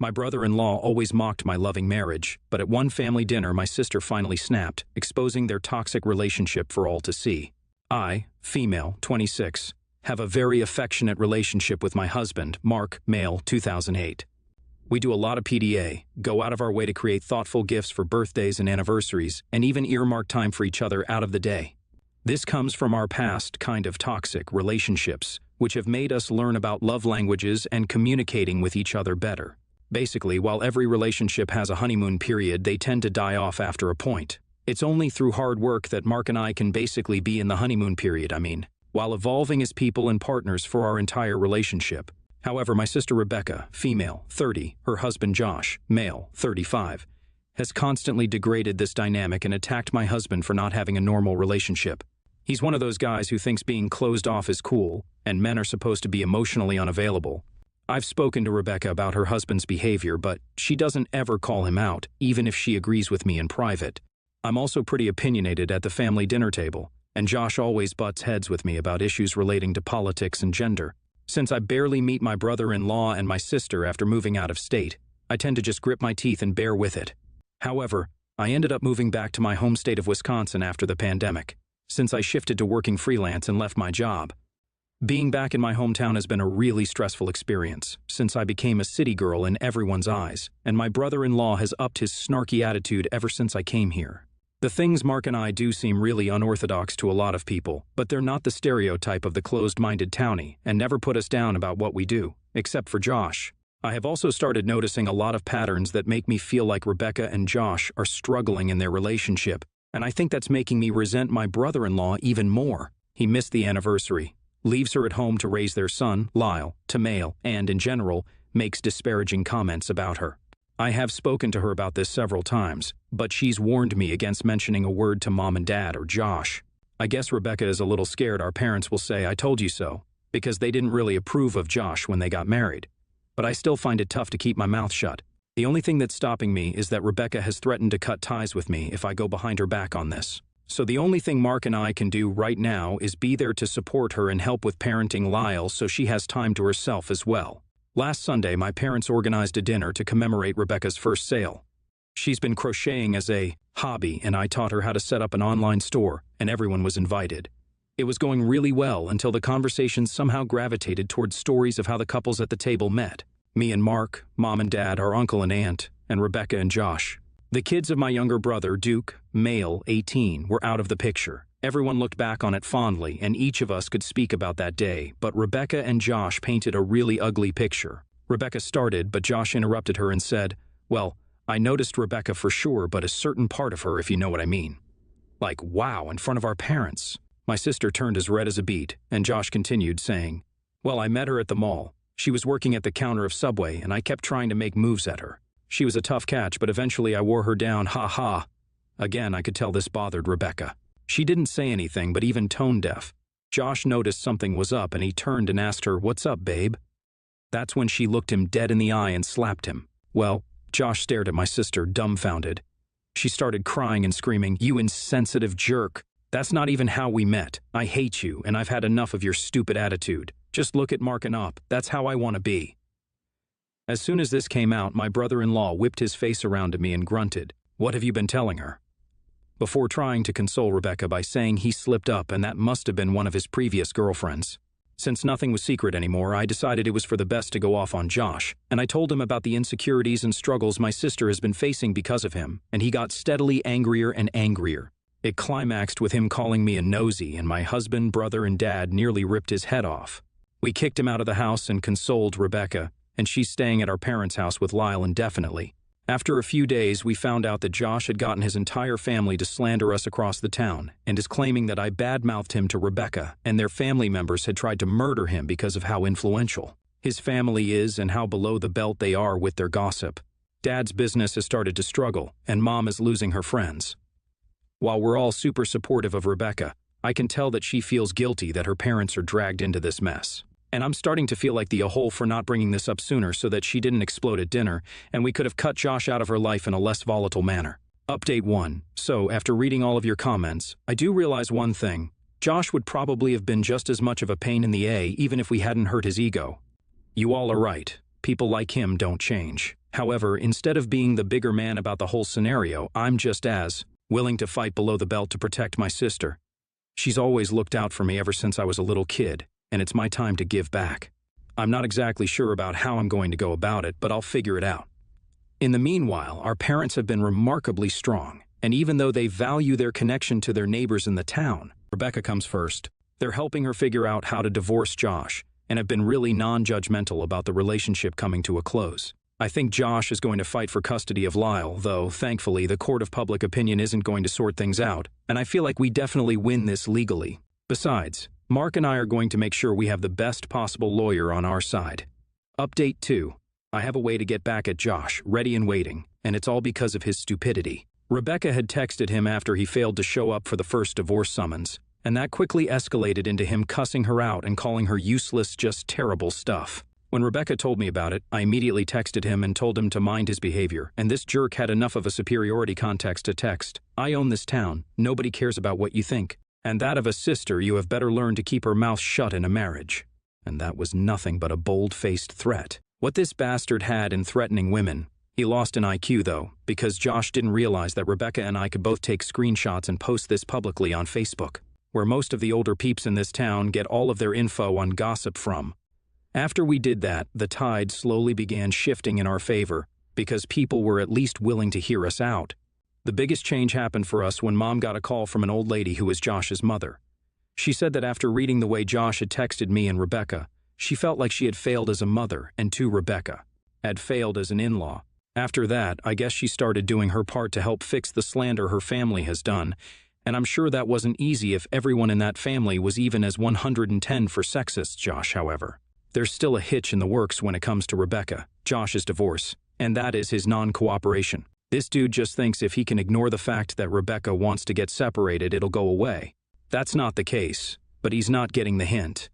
My brother-in-law always mocked my loving marriage, but at one family dinner my sister finally snapped, exposing their toxic relationship for all to see. I, female, 26, have a very affectionate relationship with my husband, Mark, male, 2008. We do a lot of PDA, go out of our way to create thoughtful gifts for birthdays and anniversaries, and even earmark time for each other out of the day. This comes from our past kind of toxic relationships, which have made us learn about love languages and communicating with each other better. Basically, while every relationship has a honeymoon period, they tend to die off after a point. It's only through hard work that Mark and I can basically be in the honeymoon period, while evolving as people and partners for our entire relationship. However, my sister Rebecca, female, 30, her husband Josh, male, 35, has constantly degraded this dynamic and attacked my husband for not having a normal relationship. He's one of those guys who thinks being closed off is cool, and men are supposed to be emotionally unavailable. I've spoken to Rebecca about her husband's behavior, but she doesn't ever call him out, even if she agrees with me in private. I'm also pretty opinionated at the family dinner table, and Josh always butts heads with me about issues relating to politics and gender. Since I barely meet my brother-in-law and my sister after moving out of state, I tend to just grip my teeth and bear with it. However, I ended up moving back to my home state of Wisconsin after the pandemic, since I shifted to working freelance and left my job. Being back in my hometown has been a really stressful experience, since I became a city girl in everyone's eyes, and my brother-in-law has upped his snarky attitude ever since I came here. The things Mark and I do seem really unorthodox to a lot of people, but they're not the stereotype of the closed-minded townie and never put us down about what we do, except for Josh. I have also started noticing a lot of patterns that make me feel like Rebecca and Josh are struggling in their relationship, and I think that's making me resent my brother-in-law even more. He missed the anniversary, leaves her at home to raise their son, Lyle, to male, and, in general, makes disparaging comments about her. I have spoken to her about this several times, but she's warned me against mentioning a word to Mom and Dad or Josh. I guess Rebecca is a little scared our parents will say I told you so, because they didn't really approve of Josh when they got married. But I still find it tough to keep my mouth shut. The only thing that's stopping me is that Rebecca has threatened to cut ties with me if I go behind her back on this. So the only thing Mark and I can do right now is be there to support her and help with parenting Lyle so she has time to herself as well. Last Sunday, my parents organized a dinner to commemorate Rebecca's first sale. She's been crocheting as a hobby, and I taught her how to set up an online store, and everyone was invited. It was going really well until the conversation somehow gravitated towards stories of how the couples at the table met. Me and Mark, Mom and Dad, our uncle and aunt, and Rebecca and Josh. The kids of my younger brother, Duke, male, 18, were out of the picture. Everyone looked back on it fondly, and each of us could speak about that day, but Rebecca and Josh painted a really ugly picture. Rebecca started, but Josh interrupted her and said, "Well, I noticed Rebecca for sure, but a certain part of her, if you know what I mean." Like, wow, in front of our parents. My sister turned as red as a beet, and Josh continued, saying, "Well, I met her at the mall. She was working at the counter of Subway, and I kept trying to make moves at her. She was a tough catch, but eventually I wore her down, ha ha." Again, I could tell this bothered Rebecca. She didn't say anything, but even tone-deaf. Josh noticed something was up, and he turned and asked her, "What's up, babe?" That's when she looked him dead in the eye and slapped him. Well, Josh stared at my sister, dumbfounded. She started crying and screaming, "You insensitive jerk. That's not even how we met. I hate you, and I've had enough of your stupid attitude. Just look at Mark and up. That's how I want to be." As soon as this came out, my brother-in-law whipped his face around to me and grunted, "What have you been telling her?" Before trying to console Rebecca by saying he slipped up and that must have been one of his previous girlfriends. Since nothing was secret anymore, I decided it was for the best to go off on Josh, and I told him about the insecurities and struggles my sister has been facing because of him, and he got steadily angrier and angrier. It climaxed with him calling me a nosy, and my husband, brother, and dad nearly ripped his head off. We kicked him out of the house and consoled Rebecca, and she's staying at our parents' house with Lyle indefinitely. After a few days, we found out that Josh had gotten his entire family to slander us across the town and is claiming that I badmouthed him to Rebecca and their family members had tried to murder him because of how influential his family is and how below the belt they are with their gossip. Dad's business has started to struggle, and Mom is losing her friends. While we're all super supportive of Rebecca, I can tell that she feels guilty that her parents are dragged into this mess. And I'm starting to feel like the a-hole for not bringing this up sooner so that she didn't explode at dinner, and we could have cut Josh out of her life in a less volatile manner. Update 1. So, after reading all of your comments, I do realize one thing. Josh would probably have been just as much of a pain in the A even if we hadn't hurt his ego. You all are right. People like him don't change. However, instead of being the bigger man about the whole scenario, I'm just as willing to fight below the belt to protect my sister. She's always looked out for me ever since I was a little kid, and it's my time to give back. I'm not exactly sure about how I'm going to go about it, but I'll figure it out. In the meanwhile, our parents have been remarkably strong, and even though they value their connection to their neighbors in the town, Rebecca comes first. They're helping her figure out how to divorce Josh, and have been really non-judgmental about the relationship coming to a close. I think Josh is going to fight for custody of Lyle, though, thankfully, the court of public opinion isn't going to sort things out, and I feel like we definitely win this legally. Besides, Mark and I are going to make sure we have the best possible lawyer on our side. Update 2. I have a way to get back at Josh, ready and waiting, and it's all because of his stupidity. Rebecca had texted him after he failed to show up for the first divorce summons, and that quickly escalated into him cussing her out and calling her useless, just terrible stuff. When Rebecca told me about it, I immediately texted him and told him to mind his behavior, and this jerk had enough of a superiority complex to text, "I own this town, nobody cares about what you think. And that of a sister, you have better learn to keep her mouth shut in a marriage." And that was nothing but a bold-faced threat. What this bastard had in threatening women. He lost an IQ though, because Josh didn't realize that Rebecca and I could both take screenshots and post this publicly on Facebook, where most of the older peeps in this town get all of their info on gossip from. After we did that, the tide slowly began shifting in our favor, because people were at least willing to hear us out. The biggest change happened for us when Mom got a call from an old lady who was Josh's mother. She said that after reading the way Josh had texted me and Rebecca, she felt like she had failed as a mother and to Rebecca, had failed as an in-law. After that, I guess she started doing her part to help fix the slander her family has done, and I'm sure that wasn't easy if everyone in that family was even as 110 for sexist Josh, however. There's still a hitch in the works when it comes to Rebecca, Josh's divorce, and that is his non-cooperation. This dude just thinks if he can ignore the fact that Rebecca wants to get separated, it'll go away. That's not the case, but he's not getting the hint.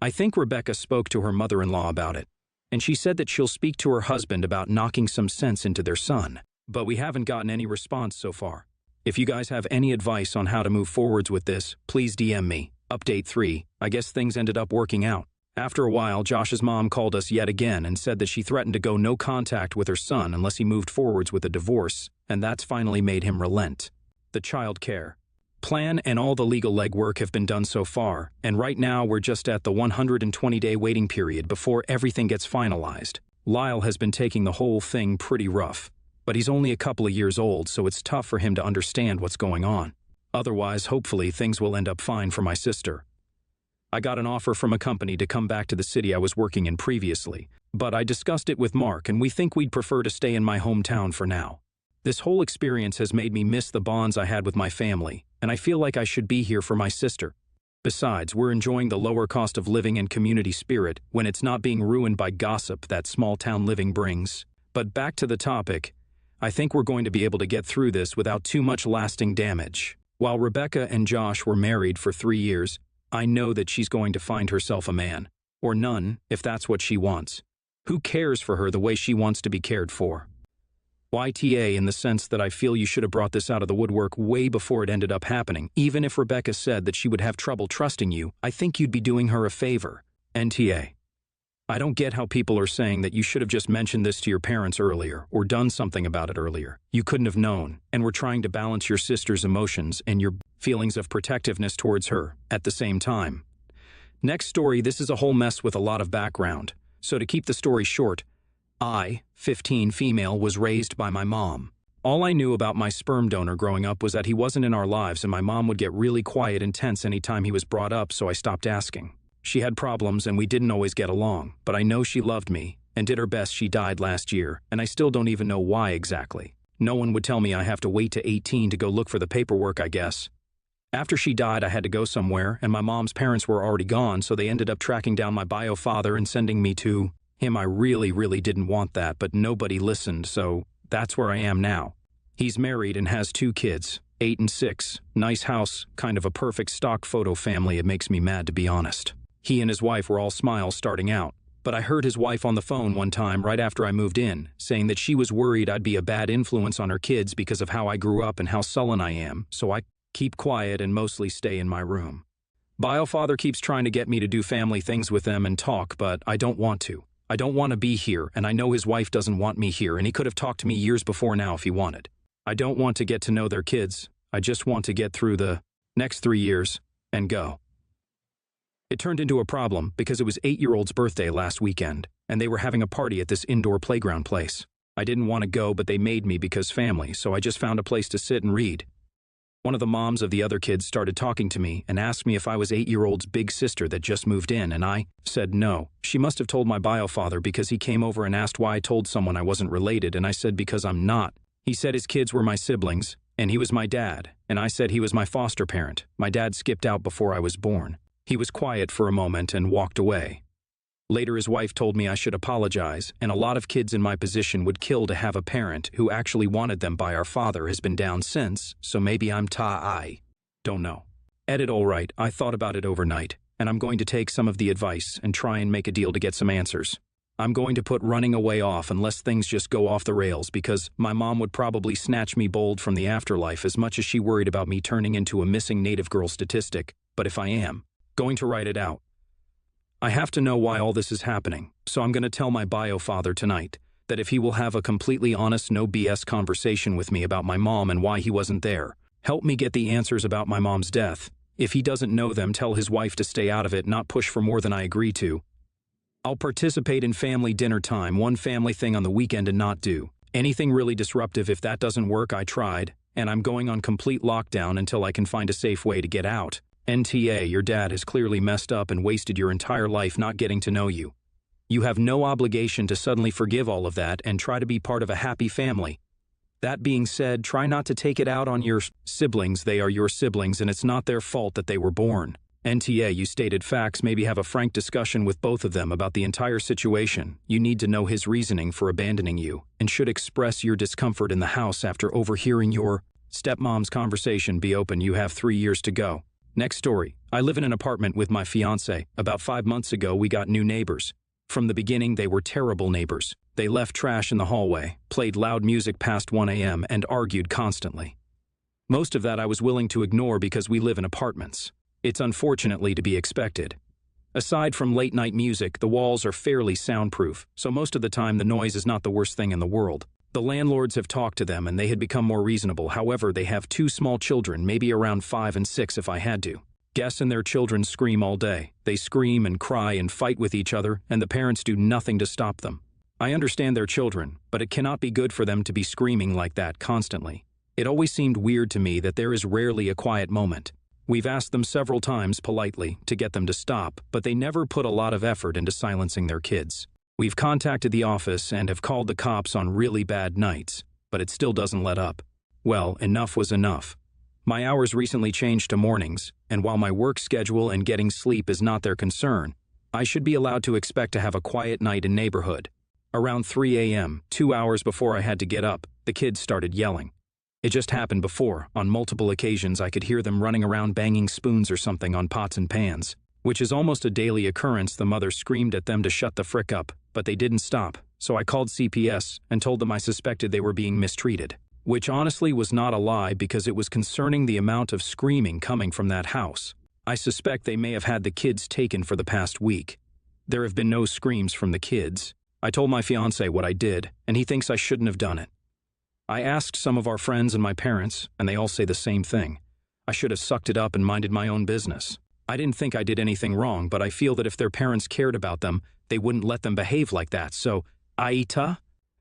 I think Rebecca spoke to her mother-in-law about it, and she said that she'll speak to her husband about knocking some sense into their son, but we haven't gotten any response so far. If you guys have any advice on how to move forwards with this, please DM me. Update 3. I guess things ended up working out. After a while, Josh's mom called us yet again and said that she threatened to go no contact with her son unless he moved forwards with a divorce, and that's finally made him relent. The child care plan and all the legal legwork have been done so far, and right now we're just at the 120-day waiting period before everything gets finalized. Lyle has been taking the whole thing pretty rough, but he's only a couple of years old, so it's tough for him to understand what's going on. Otherwise, hopefully, things will end up fine for my sister. I got an offer from a company to come back to the city I was working in previously, but I discussed it with Mark and we think we'd prefer to stay in my hometown for now. This whole experience has made me miss the bonds I had with my family, and I feel like I should be here for my sister. Besides, we're enjoying the lower cost of living and community spirit when it's not being ruined by gossip that small-town living brings. But back to the topic, I think we're going to be able to get through this without too much lasting damage. While Rebecca and Josh were married for 3 years, I know that she's going to find herself a man, or none, if that's what she wants. Who cares for her the way she wants to be cared for? YTA in the sense that I feel you should have brought this out of the woodwork way before it ended up happening. Even if Rebecca said that she would have trouble trusting you, I think you'd be doing her a favor. NTA. I don't get how people are saying that you should have just mentioned this to your parents earlier, or done something about it earlier. You couldn't have known, and were trying to balance your sister's emotions and your feelings of protectiveness towards her at the same time. Next story, this is a whole mess with a lot of background. So to keep the story short, I, 15 female, was raised by my mom. All I knew about my sperm donor growing up was that he wasn't in our lives and my mom would get really quiet and tense anytime he was brought up, so I stopped asking. She had problems and we didn't always get along, but I know she loved me and did her best. She died last year, and I still don't even know why exactly. No one would tell me I have to wait to 18 to go look for the paperwork, I guess. After she died, I had to go somewhere, and my mom's parents were already gone, so they ended up tracking down my bio father and sending me to him. I really didn't want that, but nobody listened, so that's where I am now. He's married and has 2 kids, 8 and 6, nice house, kind of a perfect stock photo family. It makes me mad, to be honest. He and his wife were all smiles starting out, but I heard his wife on the phone one time right after I moved in, saying that she was worried I'd be a bad influence on her kids because of how I grew up and how sullen I am, so I keep quiet and mostly stay in my room. Biofather keeps trying to get me to do family things with them and talk, but I don't want to. I don't want to be here, and I know his wife doesn't want me here, and he could have talked to me years before now if he wanted. I don't want to get to know their kids. I just want to get through the next 3 years and go. It turned into a problem because it was 8-year-old's birthday last weekend, and they were having a party at this indoor playground place. I didn't want to go, but they made me because family, so I just found a place to sit and read. One of the moms of the other kids started talking to me and asked me if I was 8-year-old's big sister that just moved in, and I said no. She must have told my bio father because he came over and asked why I told someone I wasn't related, and I said because I'm not. He said his kids were my siblings, and he was my dad, and I said he was my foster parent. My dad skipped out before I was born. He was quiet for a moment and walked away. Later, his wife told me I should apologize, and a lot of kids in my position would kill to have a parent who actually wanted them by our father has been down since, so maybe I don't know. Edit. All right, I thought about it overnight, and I'm going to take some of the advice and try and make a deal to get some answers. I'm going to put running away off unless things just go off the rails because my mom would probably snatch me bold from the afterlife as much as she worried about me turning into a missing native girl statistic, but if I am going to write it out, I have to know why all this is happening, so I'm going to tell my bio father tonight that if he will have a completely honest, no BS conversation with me about my mom and why he wasn't there, help me get the answers about my mom's death. If he doesn't know them, tell his wife to stay out of it, not push for more than I agree to. I'll participate in family dinner time, one family thing on the weekend, and not do anything really disruptive. If that doesn't work, I tried, and I'm going on complete lockdown until I can find a safe way to get out. NTA, your dad has clearly messed up and wasted your entire life not getting to know you. You have no obligation to suddenly forgive all of that and try to be part of a happy family. That being said, try not to take it out on your siblings. They are your siblings, and it's not their fault that they were born. NTA, you stated facts. Maybe have a frank discussion with both of them about the entire situation. You need to know his reasoning for abandoning you, and should express your discomfort in the house after overhearing your stepmom's conversation. Be open. You have 3 years to go. Next story. I live in an apartment with my fiance. About 5 months ago, we got new neighbors. From the beginning, they were terrible neighbors. They left trash in the hallway, played loud music past 1 a.m., and argued constantly. Most of that I was willing to ignore because we live in apartments. It's unfortunately to be expected. Aside from late-night music, the walls are fairly soundproof, so most of the time the noise is not the worst thing in the world. The landlords have talked to them and they had become more reasonable. However, they have 2 small children, maybe around 5 and 6 if I had to guess, and their children scream all day. They scream and cry and fight with each other, and the parents do nothing to stop them. I understand their children, but it cannot be good for them to be screaming like that constantly. It always seemed weird to me that there is rarely a quiet moment. We've asked them several times politely to get them to stop, but they never put a lot of effort into silencing their kids. We've contacted the office and have called the cops on really bad nights, but it still doesn't let up. Well, enough was enough. My hours recently changed to mornings, and while my work schedule and getting sleep is not their concern, I should be allowed to expect to have a quiet night in neighborhood. Around 3 a.m., 2 hours before I had to get up, the kids started yelling. It just happened before. On multiple occasions, I could hear them running around banging spoons or something on pots and pans, which is almost a daily occurrence. The mother screamed at them to shut the frick up, but they didn't stop, so I called CPS and told them I suspected they were being mistreated, which honestly was not a lie because it was concerning the amount of screaming coming from that house. I suspect they may have had the kids taken for the past week. There have been no screams from the kids. I told my fiancé what I did, and he thinks I shouldn't have done it. I asked some of our friends and my parents, and they all say the same thing. I should have sucked it up and minded my own business. I didn't think I did anything wrong, but I feel that if their parents cared about them, they wouldn't let them behave like that. So, Aita?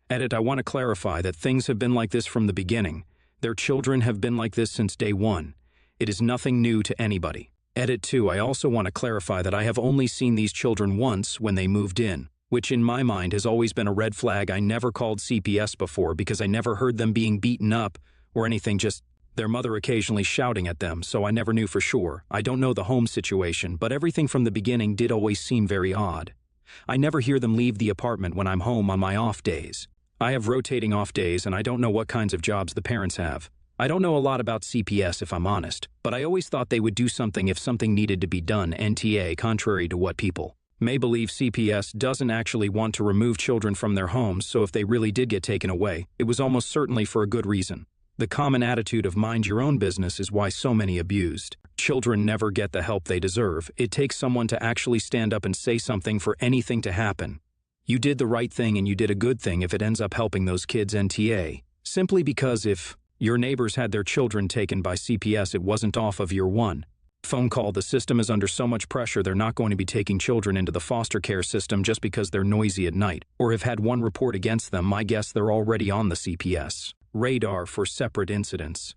Edit, I want to clarify that things have been like this from the beginning. Their children have been like this since day one. It is nothing new to anybody. Edit 2, I also want to clarify that I have only seen these children once when they moved in, which in my mind has always been a red flag. I never called CPS before because I never heard them being beaten up or anything, just their mother occasionally shouting at them, so I never knew for sure. I don't know the home situation, but everything from the beginning did always seem very odd. I never hear them leave the apartment when I'm home on my off days. I have rotating off days, and I don't know what kinds of jobs the parents have. I don't know a lot about CPS if I'm honest, but I always thought they would do something if something needed to be done. NTA, contrary to what people may believe, CPS doesn't actually want to remove children from their homes, so if they really did get taken away, it was almost certainly for a good reason. The common attitude of mind your own business is why so many abused children never get the help they deserve. It takes someone to actually stand up and say something for anything to happen. You did the right thing and you did a good thing if it ends up helping those kids NTA. Simply because if your neighbors had their children taken by CPS, it wasn't off of year one. Phone call, the system is under so much pressure they're not going to be taking children into the foster care system just because they're noisy at night, or have had one report against them. My guess they're already on the CPS radar for separate incidents.